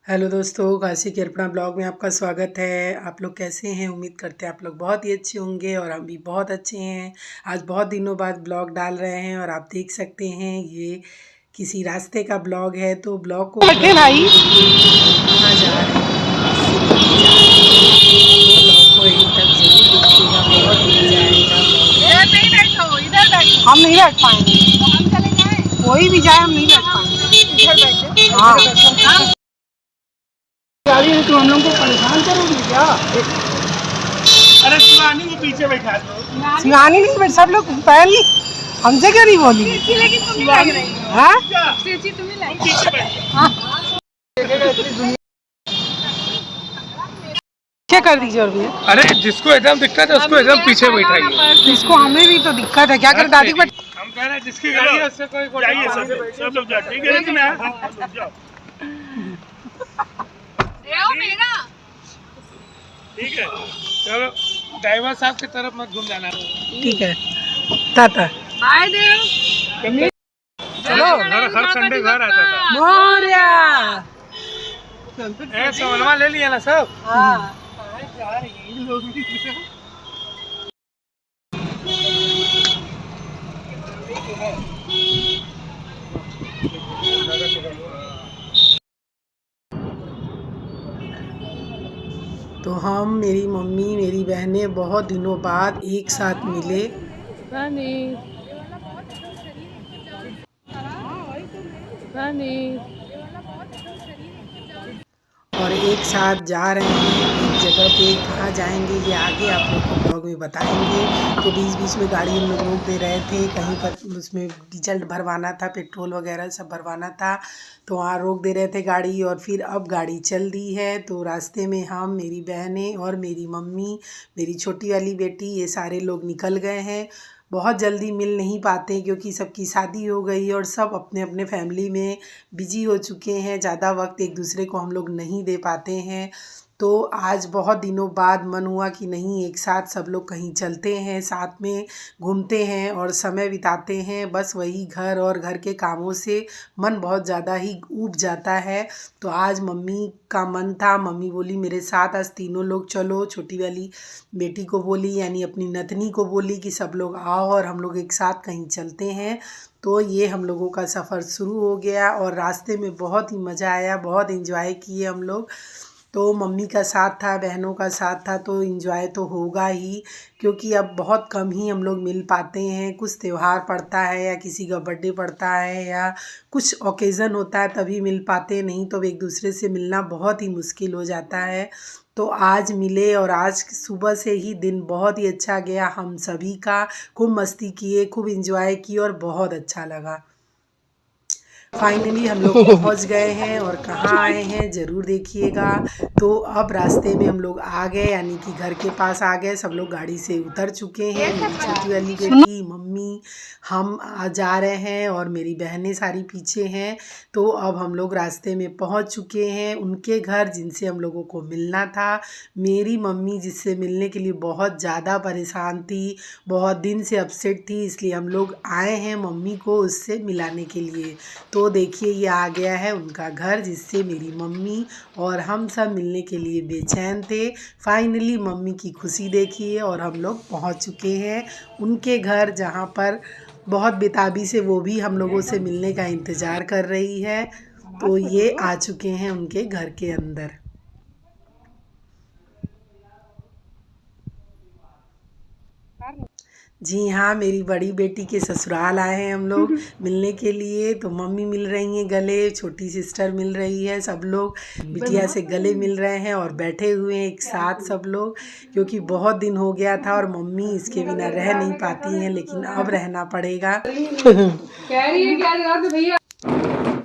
Hello दोस्तों, काशी के Arpana blog में आपका स्वागत है। आप लोग कैसे हैं? उम्मीद करते हैं आप लोग बहुत ही अच्छे होंगे और हम भी बहुत अच्छे हैं। आज बहुत दिनों बाद ब्लॉग डाल रहे हैं और आप देख सकते हैं ये किसी रास्ते का ब्लॉग है। तो ब्लॉग को कहाँ जा रहे हैं, किससे मिलने जा रहे हैं, तो ब्लॉग को एंड तक जरूर देखिएगा। बहुत मजा आएगा ब्लॉग। हम नहीं बैठ पाएंगे, कोई भी जाए हम नहीं बैठ पाएंगे। इधर बैठे, हाँ गाड़ी है तो हम लोग को परेशान करोगी क्या? अरे शिवानी को पीछे बैठा दो। शिवानी नहीं बैठ, सब लोग पहले हमसे क्यों नहीं बोली? हाँ? पीछे कर दीजिए और भी। अरे जिसको एकदम दिक्कत है उसको एकदम पीछे बैठाइए। इसको हमें भी तो दिक्कत है, क्या करें दादी? बट हम कह रहे हैं जिसकी गाड़ी है उससे कोई जाइए, सब लोग जाओ, ठीक है ना? जाओ ठीक है, चलो ड्राइवर साहब की तरफ मत घूम जाना। ठीक है, टाटा बाय देव। चलो हर संडे घर आता था। मोरिया। सोलवा ले लिया ना सब। हाँ। तो हम, मेरी मम्मी, मेरी बहनें बहुत दिनों बाद एक साथ मिले और एक साथ जा रहे हैं एक जगह पे। कहाँ जाएंगे ये आगे आप लोग को ब्लॉग में बताएंगे। तो बीच बीच में गाड़ी हम लोग रोक दे रहे थे, कहीं पर उसमें डीजल भरवाना था, पेट्रोल वगैरह सब भरवाना था, तो वहाँ रोक दे रहे थे गाड़ी। और फिर अब गाड़ी चल दी है। तो रास्ते में हम, मेरी बहनें और मेरी मम्मी, मेरी छोटी वाली बेटी, ये सारे लोग निकल गए हैं। बहुत जल्दी मिल नहीं पाते क्योंकि सबकी शादी हो गई और सब अपने अपने फैमिली में बिजी हो चुके हैं। ज़्यादा वक्त एक दूसरे को हम लोग नहीं दे पाते हैं। तो आज बहुत दिनों बाद मन हुआ कि नहीं, एक साथ सब लोग कहीं चलते हैं, साथ में घूमते हैं और समय बिताते हैं। बस वही घर और घर के कामों से मन बहुत ज़्यादा ही ऊब जाता है। तो आज मम्मी का मन था, मम्मी बोली मेरे साथ आज तीनों लोग चलो। छोटी वाली बेटी को बोली, यानी अपनी नतनी को बोली कि सब लोग आओ और हम लोग एक साथ कहीं चलते हैं। तो ये हम लोगों का सफ़र शुरू हो गया और रास्ते में बहुत ही मज़ा आया, बहुत इन्जॉय किए हम लोग। तो मम्मी का साथ था, बहनों का साथ था, तो इन्जॉय तो होगा ही, क्योंकि अब बहुत कम ही हम लोग मिल पाते हैं। कुछ त्यौहार पड़ता है या किसी का बर्थडे पड़ता है या कुछ ओकेज़न होता है तभी मिल पाते हैं, नहीं तो एक दूसरे से मिलना बहुत ही मुश्किल हो जाता है। तो आज मिले और आज सुबह से ही दिन बहुत ही अच्छा गया हम सभी का। खूब मस्ती किए, खूब इन्जॉय किए और बहुत अच्छा लगा। फाइनली हम लोग पहुंच गए हैं और कहाँ आए हैं ज़रूर देखिएगा। तो अब रास्ते में हम लोग आ गए, यानी कि घर के पास आ गए। सब लोग गाड़ी से उतर चुके हैं। मेरी छोटी वाली बेटी, मम्मी, हम जा रहे हैं और मेरी बहनें सारी पीछे हैं। तो अब हम लोग रास्ते में पहुंच चुके हैं उनके घर, जिनसे हम लोगों को मिलना था। मेरी मम्मी जिससे मिलने के लिए बहुत ज़्यादा परेशान थी, बहुत दिन से अपसेट थी, इसलिए हम लोग आए हैं मम्मी को उससे मिलाने के लिए। तो देखिए ये आ गया है उनका घर, जिससे मेरी मम्मी और हम सब मिलने के लिए बेचैन थे। फाइनली मम्मी की खुशी देखिए और हम लोग पहुंच चुके हैं उनके घर, जहां पर बहुत बेताबी से वो भी हम लोगों से मिलने का इंतज़ार कर रही है। तो ये आ चुके हैं उनके घर के अंदर। जी हाँ, मेरी बड़ी बेटी के ससुराल आए हैं हम लोग मिलने के लिए। तो मम्मी मिल रही हैं गले, छोटी सिस्टर मिल रही है, सब लोग बिटिया से गले मिल रहे हैं और बैठे हुए हैं एक साथ सब लोग, क्योंकि बहुत दिन हो गया था और मम्मी इसके बिना रह नहीं पाती हैं, लेकिन अब रहना पड़ेगा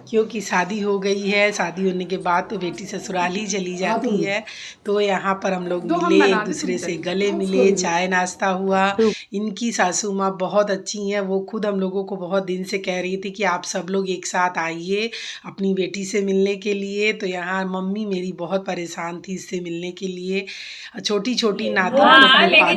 क्योंकि शादी हो गई है। शादी होने के बाद तो बेटी ससुराल ही चली जाती है। तो यहाँ पर हम लोग मिले, एक दूसरे से गले मिले, चाय नाश्ता हुआ। इनकी सासू माँ बहुत अच्छी हैं, वो खुद हम लोगों को बहुत दिन से कह रही थी कि आप सब लोग एक साथ आइए अपनी बेटी से मिलने के लिए। तो यहाँ मम्मी मेरी बहुत परेशान थी इससे मिलने के लिए। छोटी छोटी नाती बड़ा की है, वो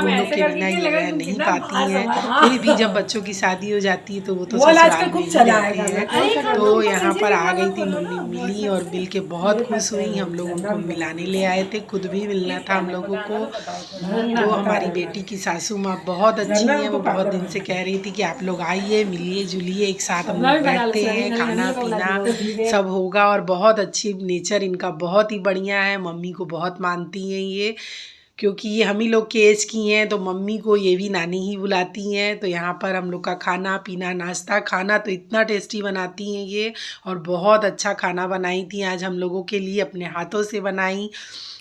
लोग के बिना ये रह नहीं पाती हैं। फिर भी जब बच्चों की शादी हो जाती है तो वो तो ससुराल में ही रहते हैं। तो यहाँ पर आ गई थी मम्मी, मिली और मिल के बहुत खुश हुई। हम लोग उनको मिलाने ले आए थे, खुद भी मिलना था हम लोगों को। तो हमारी बेटी की सासू माँ बहुत अच्छी है, वो बहुत दिन से कह रही थी कि आप लोग आइए, मिलिए जुलिए, एक साथ हम लोग बैठते हैं, खाना पीना सब होगा। और बहुत अच्छी नेचर इनका बहुत ही बढ़िया है, मम्मी को बहुत मानती हैं ये, क्योंकि ये हम ही लोग के एज की हैं, तो मम्मी को ये भी नानी ही बुलाती हैं। तो यहाँ पर हम लोग का खाना पीना नाश्ता, खाना तो इतना टेस्टी बनाती हैं ये, और बहुत अच्छा खाना बनाई थी आज हम लोगों के लिए, अपने हाथों से बनाई।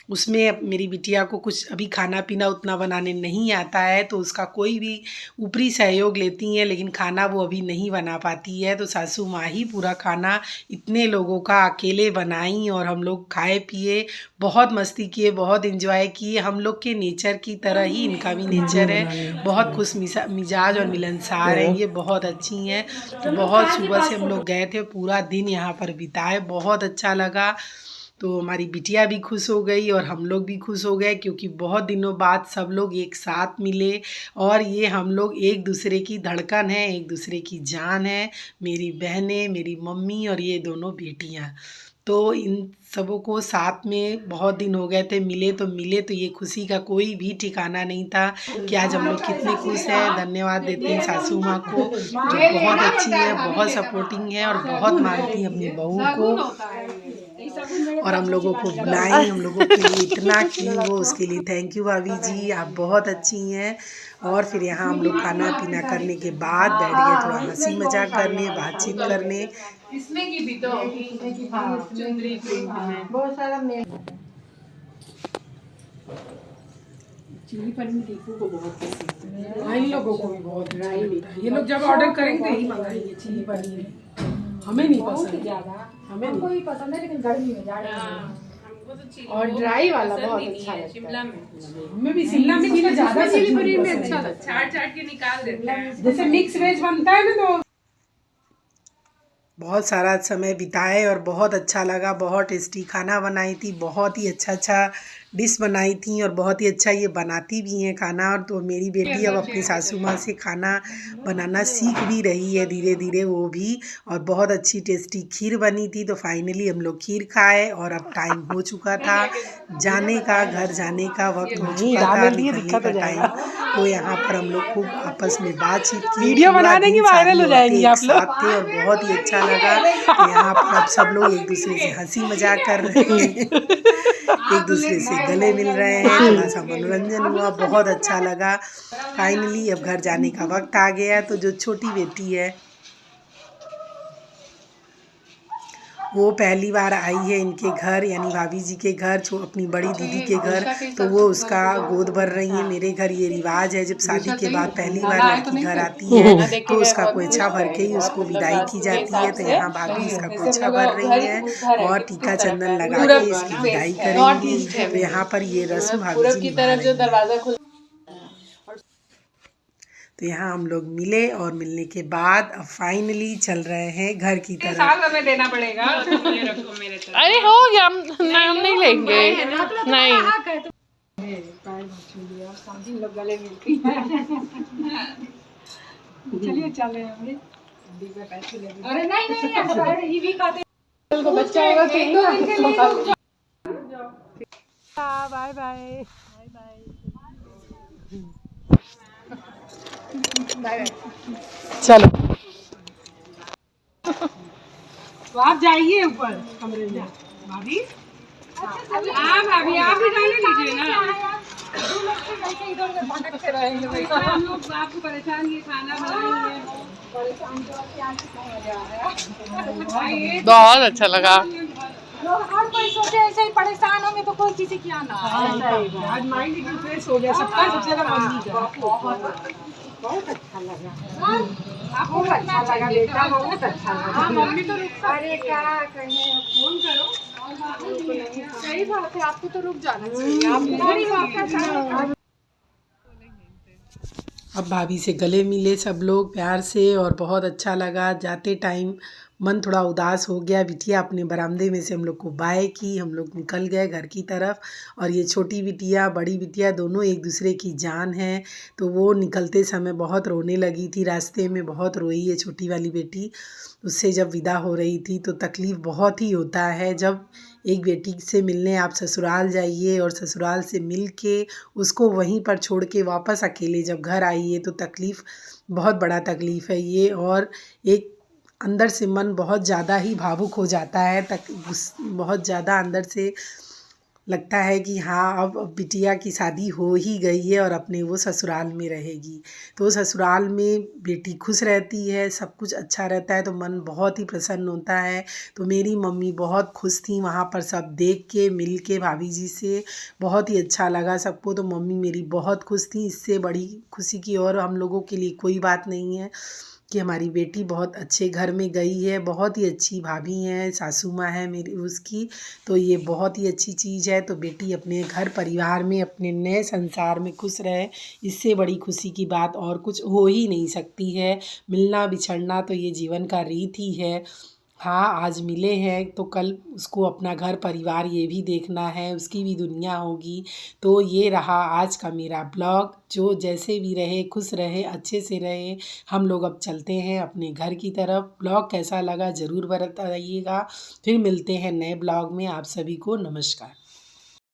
उसमें मेरी बिटिया को कुछ अभी खाना पीना उतना बनाने नहीं आता है, तो उसका कोई भी ऊपरी सहयोग लेती हैं, लेकिन खाना वो अभी नहीं बना पाती है। तो सासू माँ ही पूरा खाना इतने लोगों का अकेले बनाई, और हम लोग खाए पिए, बहुत मस्ती किए, बहुत एंजॉय किए। हम लोग के नेचर की तरह ही इनका भी नेचर है, बहुत खुश मिजाज और मिलनसार है ये, बहुत अच्छी हैं। तो बहुत सुबह से हम लोग गए थे, पूरा दिन यहाँ पर बिताए, बहुत अच्छा लगा। तो हमारी बिटिया भी खुश हो गई और हम लोग भी खुश हो गए, क्योंकि बहुत दिनों बाद सब लोग एक साथ मिले। और ये हम लोग एक दूसरे की धड़कन है, एक दूसरे की जान है, मेरी बहनें, मेरी मम्मी और ये दोनों बेटियां। तो इन सबों को साथ में बहुत दिन हो गए थे, मिले तो ये खुशी का कोई भी ठिकाना नहीं था कि आज हम लोग कितने खुश हैं। धन्यवाद देते हैं सासू माँ को, जो बहुत अच्छी है, बहुत सपोर्टिंग है और बहुत मानती है अपनी बहू को, और हम लोगों को बुलाई, हम लोगों के लिए इतना की वो, उसके लिए थैंक यू भाभी जी, आप बहुत अच्छी हैं। और फिर यहाँ हम लोग खाना पीना करने के बाद बैठ गए थोड़ा हंसी मजाक करने, बातचीत करने। इसमें की भी तो चुंदरी बहुत सारा चिली पनीर दीपू को बहुत पसंद है, इन लोगों को भी बहुत ड्राई मीठा। ये लोग जब ऑर्डर करेंगे यही मंगाएंगे चिली पनीर, हमें नहीं पसंद ज्यादा, हमें हमको ही पसंद है, लेकिन गर्मी में ज्यादा और ड्राई वाला बहुत अच्छा लगता है। शिमला में हमें भी शिमला में ज्यादा चिली पनीर में अच्छा लगता है, चाट चाट के निकाल देते हैं, जैसे मिक्स वेज बनता है ना। तो बहुत सारा समय बिताए और बहुत अच्छा लगा, बहुत टेस्टी खाना बनाई थी, बहुत ही अच्छा डिश बनाई थी, और बहुत ही अच्छा ये बनाती भी हैं खाना। और तो मेरी बेटी अब अपनी सासू माँ से खाना बनाना सीख भी रही है धीरे धीरे वो भी, और बहुत अच्छी टेस्टी खीर बनी थी। तो फाइनली हम लोग खीर खाए, और अब टाइम हो चुका था जाने का, घर जाने का वक्त हो चुका था, निकलने का टाइम। तो यहाँ पर हम लोग खूब आपस में बातचीत की, वीडियो बना देंगे, वायरल हो जाएंगी आप लोग। थे और बहुत ही अच्छा लगा। तो यहाँ पर अब सब लोग एक दूसरे से हंसी मजाक कर रहे हैं, एक दूसरे से गले मिल रहे हैं, थोड़ा सा मनोरंजन हुआ, बहुत अच्छा लगा। फाइनली अब घर जाने का वक्त आ गया। तो जो छोटी बेटी है वो पहली बार आई है इनके घर, यानी भाभी जी के घर, अपनी बड़ी दीदी के घर। तो वो उसका गोद भर रही है। मेरे घर ये रिवाज है, जब शादी के बाद पहली बार लड़की घर आती है तो उसका पोछा भर के ही उसको विदाई की जाती है। तो यहाँ भाभी इसका पोछा भर रही है और टीका चंदन लगा के इसकी विदाई करेंगी। तो यहाँ पर ये रस्म भाभी जी निभा रही है। तो यहाँ हम लोग मिले, और मिलने के बाद अब फाइनली चल रहे हैं घर की तरफ। साल हमें देना पड़ेगा। अरे हो गया, हम नहीं लेंगे, नहीं चलिए चले हमें अरे नहीं भी कहते बच्चा होगा तो बाय बाय। चलो तो आप जाइए ऊपर कमरे में भाभी। हाँ भाभी आप भी जाने लीजिए ना, हम लोग आपको परेशान, ये खाना बनाएंगे बहुत अच्छा लगा। हर कोई सोचे ऐसे ही परेशान होंगे तो कोई किसी की आना। आज माइंड एकदम फ्रेश हो गया सबका, सबसे ज्यादा मम्मी का बहुत अच्छा लगा। आपको अच्छा लगा बेटा, बहुत अच्छा लगा। मम्मी तो रुक, अरे क्या कहें, फोन करो। सही बात है, आपको तो रुक जाना चाहिए। आप अब भाभी से गले मिले सब लोग प्यार से, और बहुत अच्छा लगा। जाते टाइम मन थोड़ा उदास हो गया। बिटिया अपने बरामदे में से हम लोग को बाय की, हम लोग निकल गए घर की तरफ। और ये छोटी बिटिया बड़ी बिटिया दोनों एक दूसरे की जान है, तो वो निकलते समय बहुत रोने लगी थी, रास्ते में बहुत रोई है छोटी वाली बेटी। उससे जब विदा हो रही थी तो तकलीफ़ बहुत ही होता है। जब एक बेटी से मिलने आप ससुराल जाइए और ससुराल से मिल के उसको वहीं पर छोड़ के वापस अकेले जब घर आइए तो तकलीफ़ बहुत बड़ा तकलीफ़ है ये। और एक अंदर से मन बहुत ज़्यादा ही भावुक हो जाता है, बहुत ज़्यादा अंदर से लगता है कि हाँ अब बिटिया की शादी हो ही गई है और अपने वो ससुराल में रहेगी। तो ससुराल में बेटी खुश रहती है, सब कुछ अच्छा रहता है तो मन बहुत ही प्रसन्न होता है। तो मेरी मम्मी बहुत खुश थी वहाँ पर सब देख के, मिल के भाभी जी से बहुत ही अच्छा लगा सबको। तो मम्मी मेरी बहुत खुश थी। इससे बड़ी खुशी की और हम लोगों के लिए कोई बात नहीं है कि हमारी बेटी बहुत अच्छे घर में गई है। बहुत ही अच्छी भाभी हैं, सासू माँ है मेरी उसकी, तो ये बहुत ही अच्छी चीज़ है। तो बेटी अपने घर परिवार में अपने नए संसार में खुश रहे, इससे बड़ी खुशी की बात और कुछ हो ही नहीं सकती है। मिलना बिछड़ना तो ये जीवन का रीत ही है। हाँ आज मिले हैं तो कल उसको अपना घर परिवार ये भी देखना है, उसकी भी दुनिया होगी। तो ये रहा आज का मेरा ब्लॉग। जो जैसे भी रहे खुश रहे, अच्छे से रहे। हम लोग अब चलते हैं अपने घर की तरफ। ब्लॉग कैसा लगा ज़रूर बताइएगा। फिर मिलते हैं नए ब्लॉग में। आप सभी को नमस्कार।